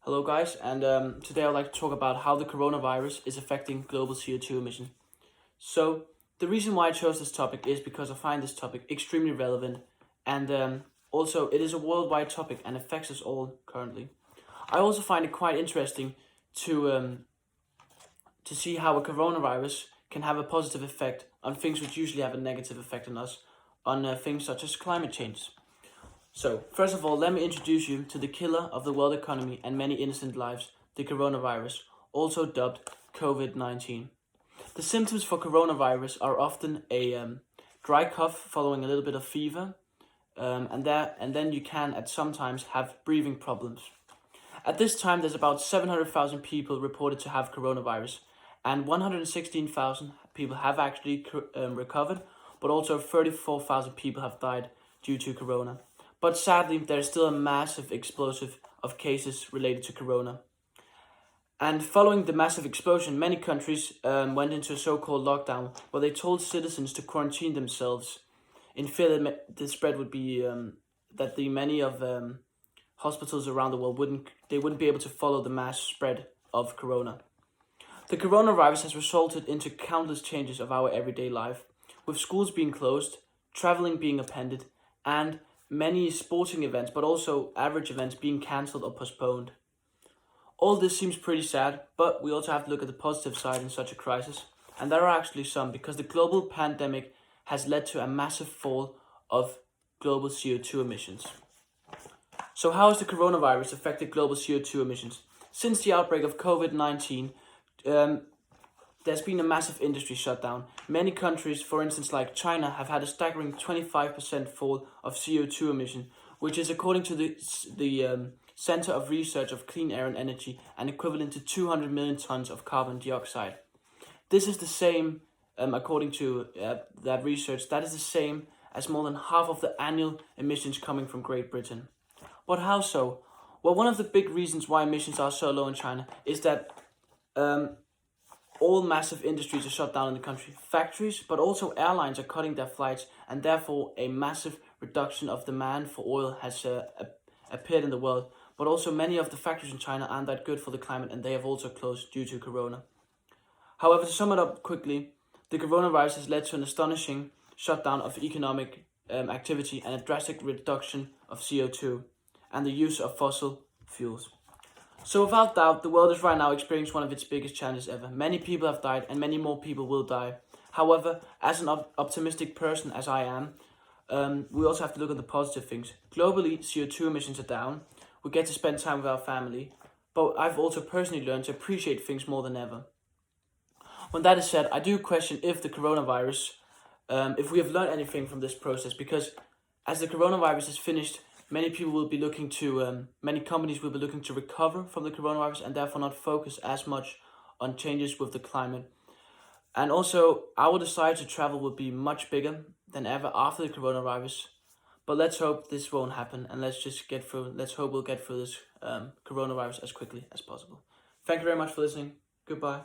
Hello guys, and today I'd like to talk about how the coronavirus is affecting global CO2 emission. So the reason why I chose this topic is because I find this topic extremely relevant, and also it is a worldwide topic and affects us all currently. I also find it quite interesting to see how a coronavirus can have a positive effect on things which usually have a negative effect on us, on things such as climate change. So, first of all, let me introduce you to the killer of the world economy and many innocent lives, the coronavirus, also dubbed COVID-19. The symptoms for coronavirus are often a dry cough following a little bit of fever, and then you can at sometimes have breathing problems. At this time, there's about 700,000 people reported to have coronavirus, and 116,000 people have actually recovered, but also 34,000 people have died due to corona. But sadly, there's still a massive explosive of cases related to corona. And following the massive explosion, many countries went into a so-called lockdown, where they told citizens to quarantine themselves in fear that the spread would be that the many of hospitals around the world wouldn't be able to follow the mass spread of corona. The coronavirus has resulted into countless changes of our everyday life, with schools being closed, traveling being appended, and many sporting events, but also average events, being cancelled or postponed. All this seems pretty sad, but we also have to look at the positive side in such a crisis, and there are actually some, because the global pandemic has led to a massive fall of global CO2 emissions. So how has the coronavirus affected global CO2 emissions? Since the outbreak of COVID-19, there's been a massive industry shutdown. Many countries, for instance like China, have had a staggering 25% fall of CO2 emission, which is according to the Center of Research of Clean Air and Energy, and equivalent to 200 million tons of carbon dioxide. This is the same, according to that research, that is the same as more than half of the annual emissions coming from Great Britain. But how so? Well, one of the big reasons why emissions are so low in China is that all massive industries are shut down in the country. Factories, but also airlines are cutting their flights, and therefore a massive reduction of demand for oil has appeared in the world. But also many of the factories in China aren't that good for the climate, and they have also closed due to corona. However, to sum it up quickly, the coronavirus has led to an astonishing shutdown of economic activity and a drastic reduction of CO2 and the use of fossil fuels. So without doubt, the world is right now experiencing one of its biggest challenges ever. Many people have died and many more people will die. However, as an optimistic person as I am, we also have to look at the positive things. Globally, CO2 emissions are down. We get to spend time with our family. But I've also personally learned to appreciate things more than ever. When that is said, I do question if the coronavirus, if we have learned anything from this process, because as the coronavirus is finished, many companies will be looking to recover from the coronavirus and therefore not focus as much on changes with the climate. And also, our desire to travel will be much bigger than ever after the coronavirus. But let's hope this won't happen, and let's hope we'll get through this coronavirus as quickly as possible. Thank you very much for listening. Goodbye.